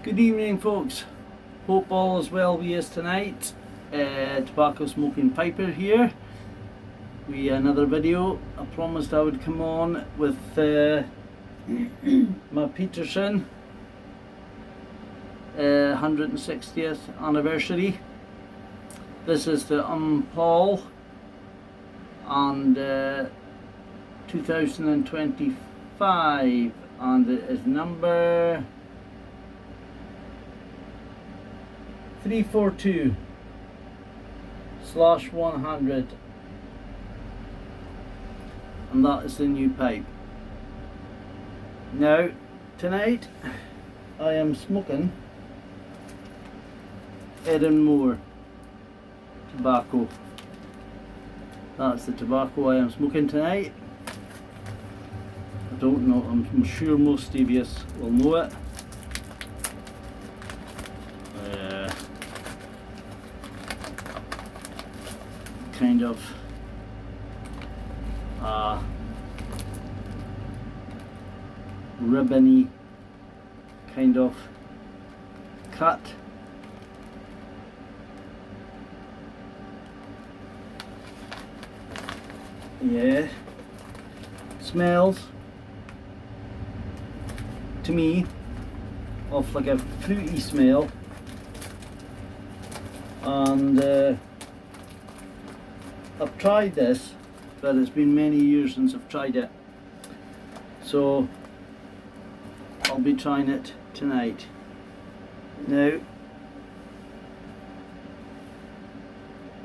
Good evening, folks. Hope all is well with you tonight. Tobacco Smoking Piper here. Another video. I promised I would come on with my Peterson 160th anniversary. This is the Paul and 2025, and it is number 342/100, and that is the new pipe. Now tonight I am smoking Moore tobacco. That's the tobacco I am smoking tonight. I don't know, I'm sure most of you will know it. Kind of ribbony kind of cut. Yeah, smells to me of like a fruity smell, and I've tried this, but it's been many years since I've tried it, so I'll be trying it tonight. Now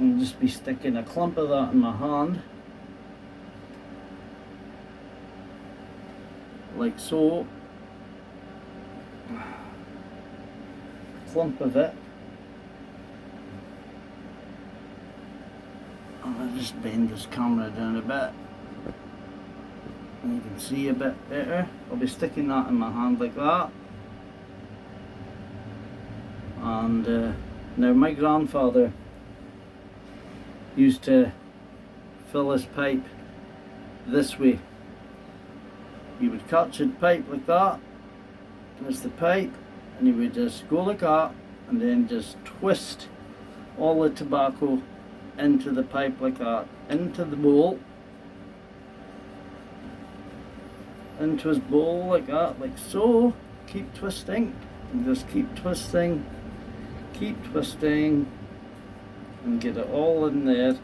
I'll just be sticking a clump of that in my hand, like so. A clump of it. I'll just bend this camera down a bit and you can see a bit better. I'll be sticking that in my hand like that. And now my grandfather used to fill his pipe this way. He would catch a pipe like that, and it's the pipe, and he would just go like that and then just twist all the tobacco into the pipe like that, into the bowl, into his bowl like that, like so. Keep twisting, and just keep twisting, and get it all in there.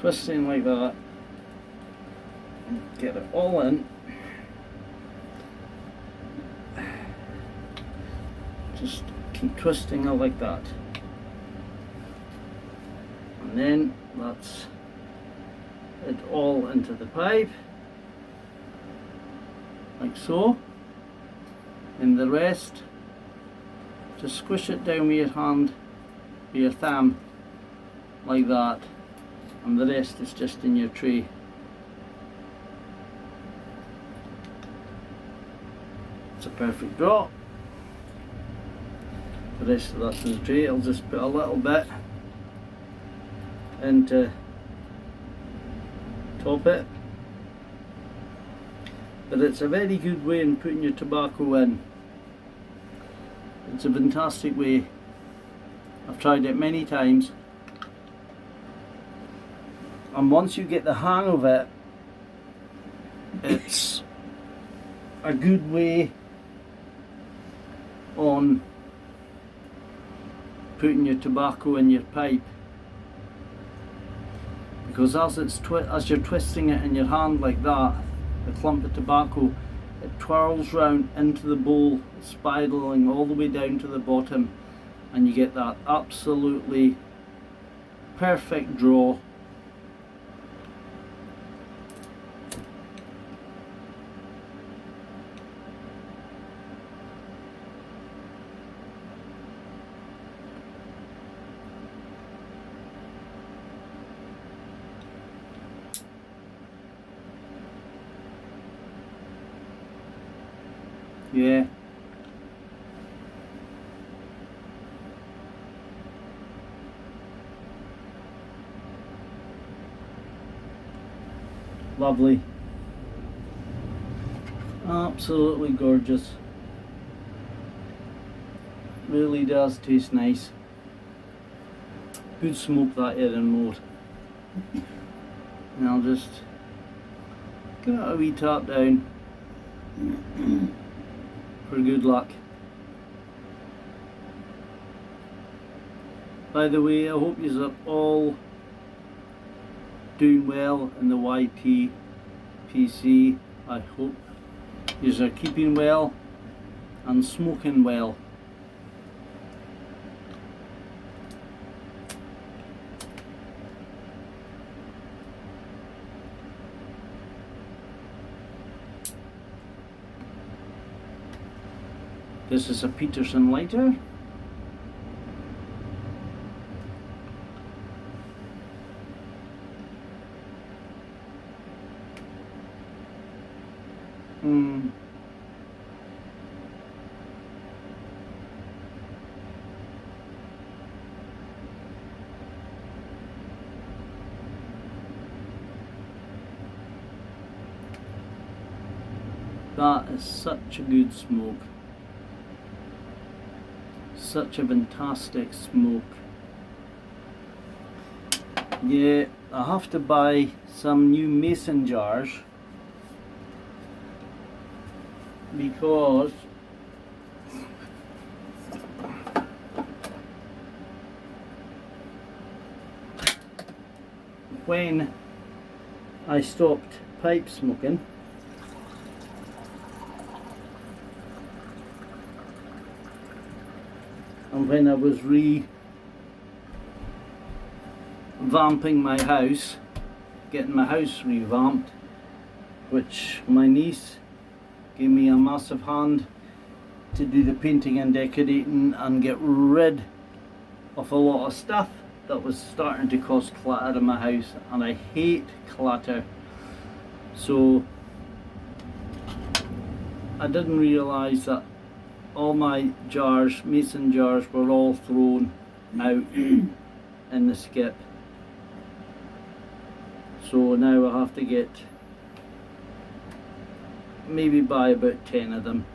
Twisting like that, and get it all in. Just keep twisting it like that. And then that's it all into the pipe, like so. And the rest, just squish it down with your hand, with your thumb, like that. And the rest is just in your tray. It's a perfect draw. The rest of that's in the tray. I'll just put a little bit into top it, but it's a very good way in putting your tobacco in. It's a fantastic way. I've tried it many times, and once you get the hang of it, it's a good way on putting your tobacco in your pipe, because as you're twisting it in your hand like that, the clump of tobacco, it twirls round into the bowl, spiraling all the way down to the bottom, and you get that absolutely perfect draw. Yeah. Lovely. Absolutely gorgeous. Really does taste nice. Good smoke that Erin Road. And I'll just give it a wee tap down for good luck. By the way, I hope you are all doing well in the YPPC. I hope you are keeping well and smoking well. This is a Peterson lighter. That is such a good smoke. Such a fantastic smoke. Yeah, I have to buy some new mason jars because when I stopped pipe smoking, and when I was revamping my house, getting my house revamped, which my niece gave me a massive hand to do the painting and decorating and get rid of a lot of stuff that was starting to cause clutter in my house, and I hate clutter. So I didn't realise that all my jars, mason jars, were all thrown out in the skip. So now I have to get, maybe buy about 10 of them,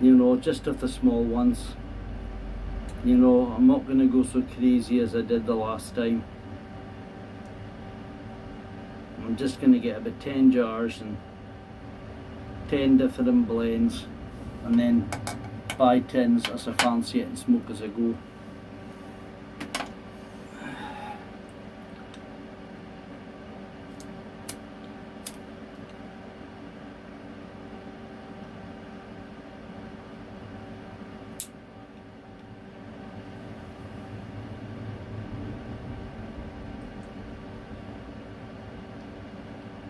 you know, just of the small ones. You know, I'm not going to go so crazy as I did the last time. I'm just going to get about 10 jars and 10 different blends, and then buy tins as I fancy it and smoke as I go.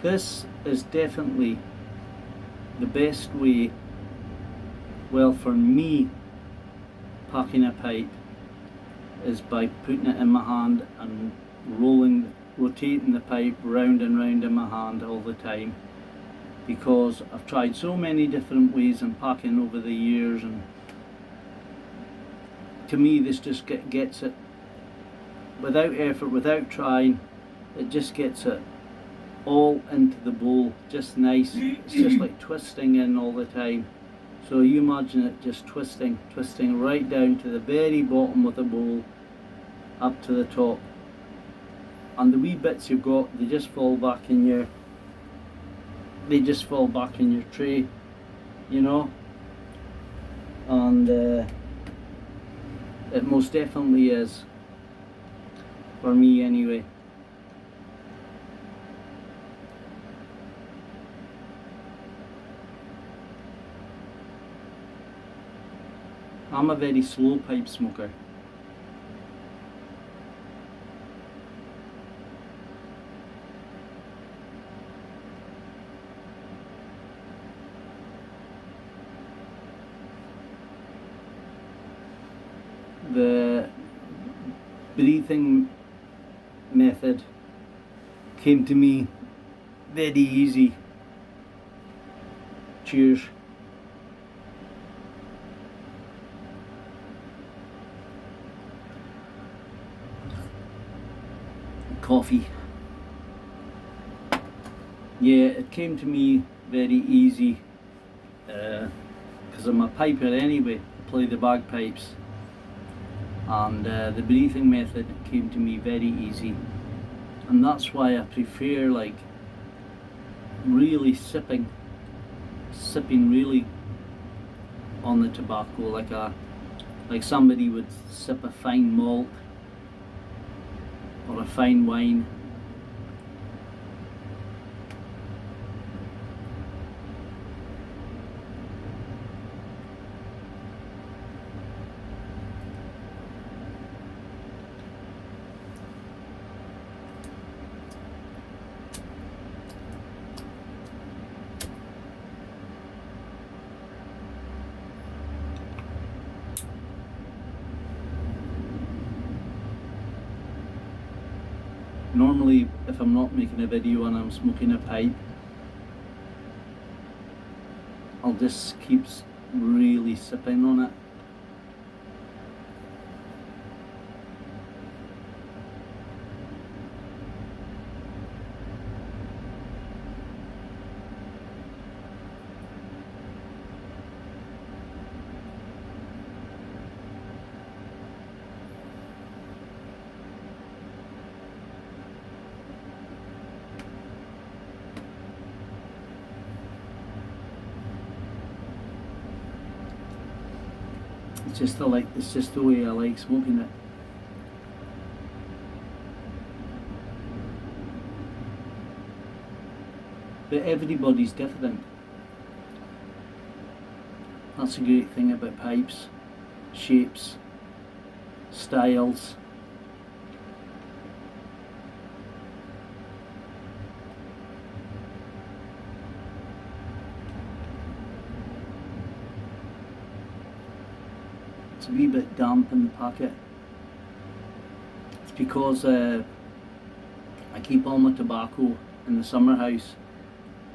This is definitely the best way, well, for me, packing a pipe is by putting it in my hand and rotating the pipe round and round in my hand all the time, because I've tried so many different ways in packing over the years, and to me this just gets it without effort, without trying. It just gets it all into the bowl, just nice. It's just like twisting in all the time. So you imagine it just twisting right down to the very bottom of the bowl, up to the top, and the wee bits you've got, they just fall back in your tray, you know. And it most definitely is, for me anyway. I'm a very slow pipe smoker. The breathing method came to me very easy. Cheers. Coffee. Yeah, it came to me very easy because I'm a piper anyway. I play the bagpipes, and the breathing method came to me very easy, and that's why I prefer like really sipping really on the tobacco, like somebody would sip a fine malt or a fine wine. Normally, if I'm not making a video and I'm smoking a pipe, I'll just keep really sipping on it. It's just the way I like smoking it. But everybody's different. That's a great thing about pipes. Shapes, styles. It's a wee bit damp in the packet. It's because I keep all my tobacco in the summer house,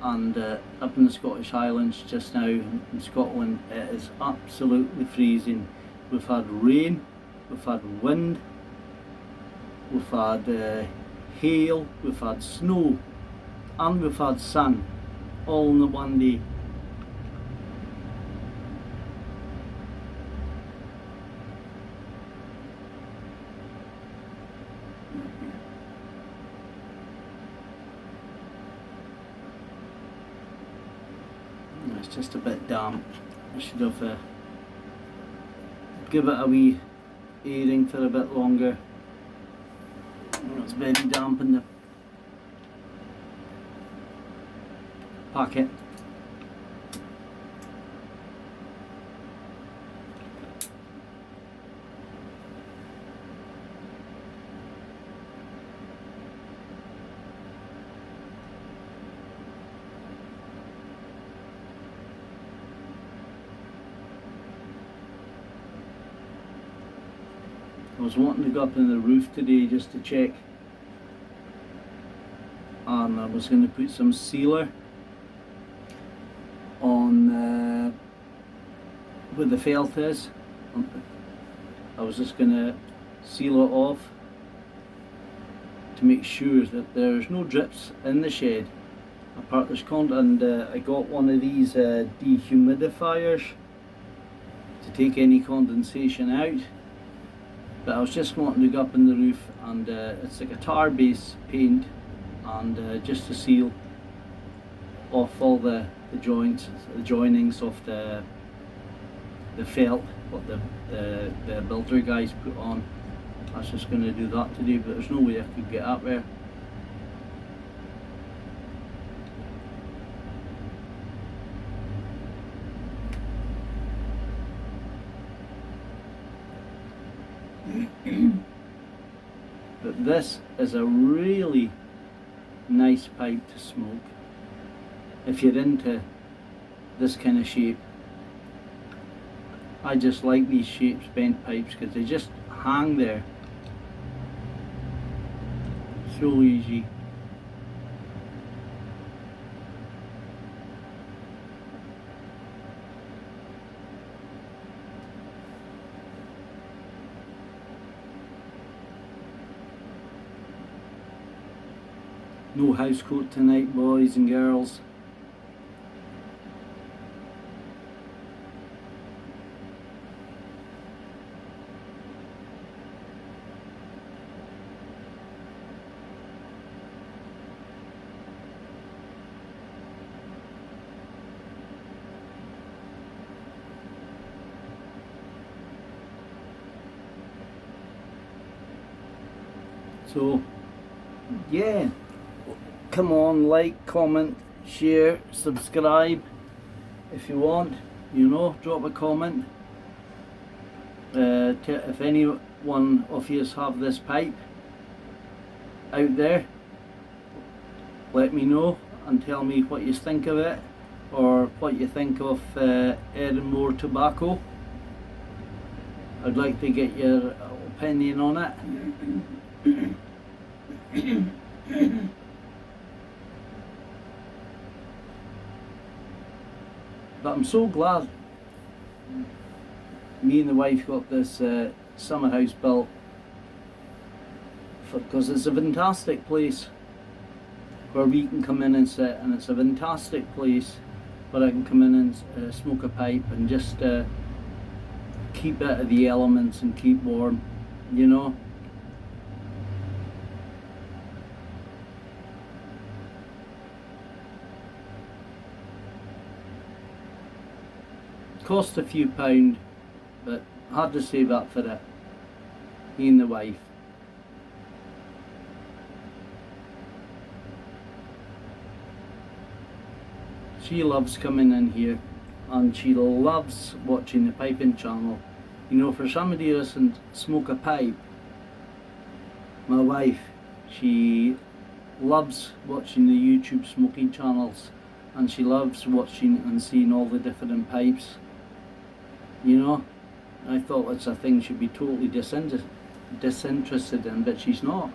and up in the Scottish Highlands just now in Scotland it is absolutely freezing. We've had rain, we've had wind, we've had hail, we've had snow, and we've had sun all in the one day. It's just a bit damp. I should have give it a wee airing for a bit longer. It's very damp in the packet. I was wanting to go up on the roof today just to check, and I was going to put some sealer on where the felt is. I was just going to seal it off to make sure that there's no drips in the shed. Apart there's and I got one of these dehumidifiers to take any condensation out. But I was just wanting to go up in the roof, and it's like a tar base paint, and just to seal off all the joints, the joinings of the felt what the builder guys put on. I was just going to do that today, but there's no way I could get up there. But this is a really nice pipe to smoke if you're into this kind of shape. I just like these shapes, bent pipes, because they just hang there so easy. No house coat tonight, boys and girls. So yeah, come on, like, comment, share, subscribe if you want, you know, drop a comment. If any one of you have this pipe out there, let me know and tell me what you think of it, or what you think of Edinburgh tobacco. I'd like to get your opinion on it. But I'm so glad me and the wife got this summer house built, because it's a fantastic place where we can come in and sit, and it's a fantastic place where I can come in and smoke a pipe and just keep out of the elements and keep warm, you know. Cost a few pound, but I had to save up for it, me and the wife. She loves coming in here, and she loves watching the piping channel. You know, for somebody who doesn't smoke a pipe, my wife, she loves watching the YouTube smoking channels, and she loves watching and seeing all the different pipes, you know. I thought it's a thing she'd be totally disinterested in, but she's not.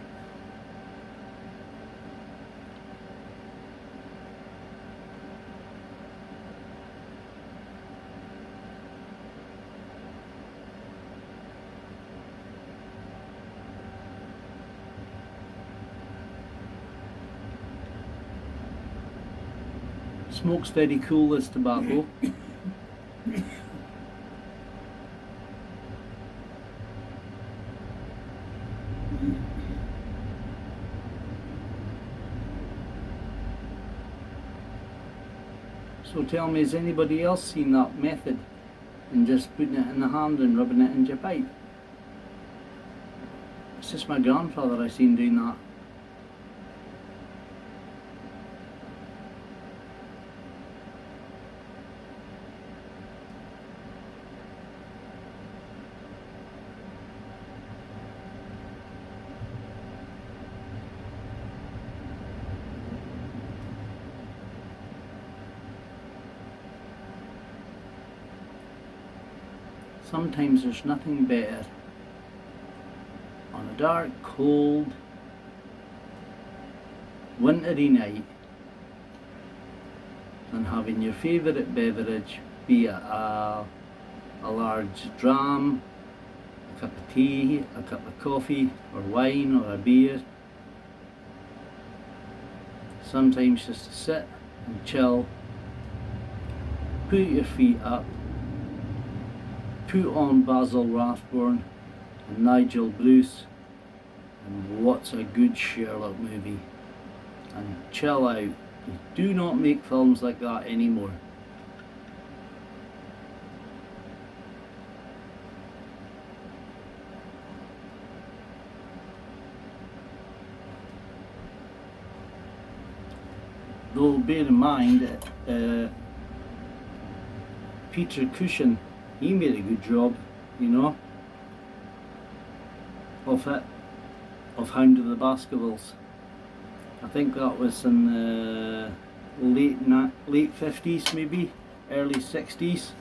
Smoke's very cool, this tobacco. So tell me, has anybody else seen that method, and just putting it in the hand and rubbing it into your pipe? It's just my grandfather I seen doing that. Sometimes there's nothing better on a dark, cold, wintry night than having your favourite beverage, be it a large dram, a cup of tea, a cup of coffee, or wine, or a beer. Sometimes just to sit and chill, put your feet up, put on Basil Rathbone and Nigel Bruce, and watch a good Sherlock movie and chill out. They do not make films like that anymore. Though bear in mind that Peterson, he made a good job, you know, of it, of Hound of the Baskervilles. I think that was in the late 50s, maybe early 60s.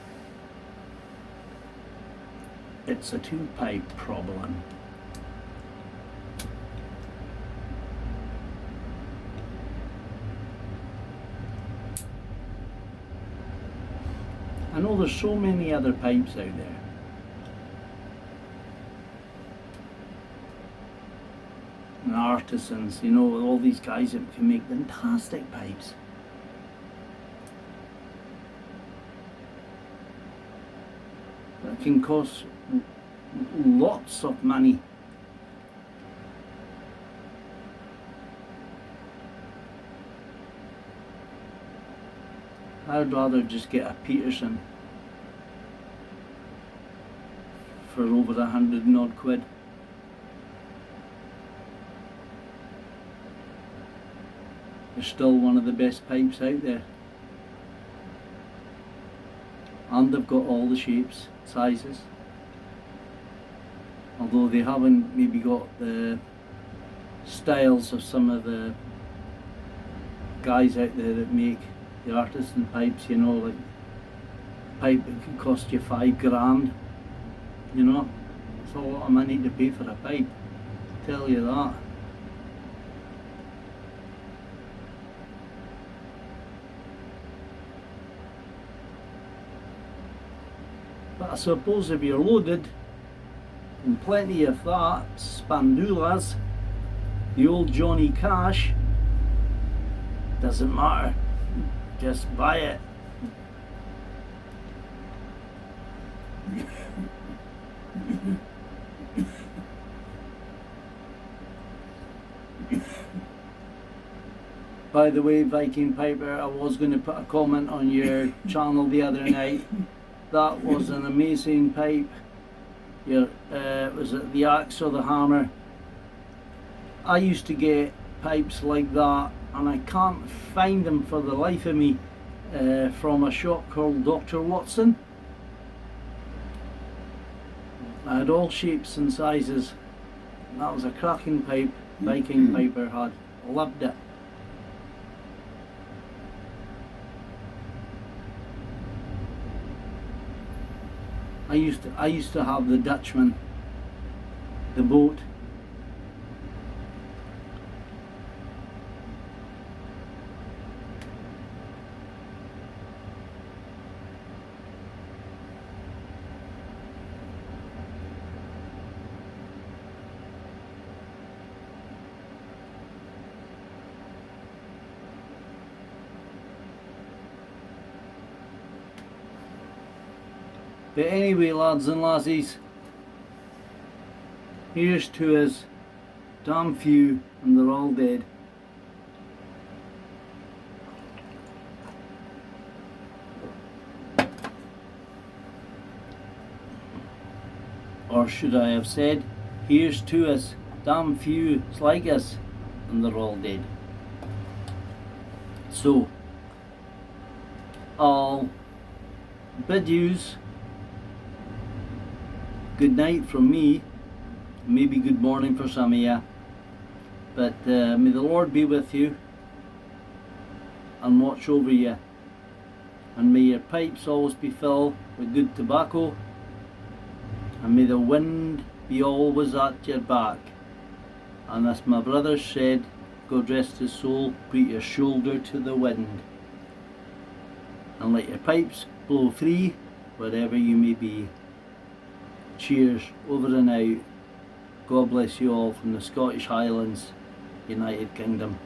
It's a two-pipe problem. I know there's so many other pipes out there. And artisans, you know, all these guys that can make fantastic pipes. That can cost lots of money. I'd rather just get a Peterson for over £100 and odd. They're still one of the best pipes out there. And they've got all the shapes, sizes. Although they haven't maybe got the styles of some of the guys out there that make the artisan pipes, you know, like a pipe that could cost you £5 grand, you know. It's a lot of money to pay for a pipe, I'll tell you that. But I suppose if you're loaded and plenty of that, spandulas, the old Johnny Cash, doesn't matter, just buy it. By the way, Viking Piper, I was going to put a comment on your channel the other night. That was an amazing pipe. Was it the axe or the hammer? I used to get pipes like that, and I can't find them for the life of me, from a shop called Dr. Watson. I had all shapes and sizes. That was a cracking pipe Viking Piper had. Loved it. I used to have the Dutchman, the boat. But anyway, lads and lassies, here's to us. Damn few, and they're all dead. Or should I have said, here's to us. Damn few like us, and they're all dead. So, I'll bid yous good night from me, maybe good morning for some of you, but may the Lord be with you and watch over you, and may your pipes always be filled with good tobacco, and may the wind be always at your back, and as my brother said, God rest his soul, put your shoulder to the wind and let your pipes blow free wherever you may be. Cheers, over and out. God bless you all from the Scottish Highlands, United Kingdom.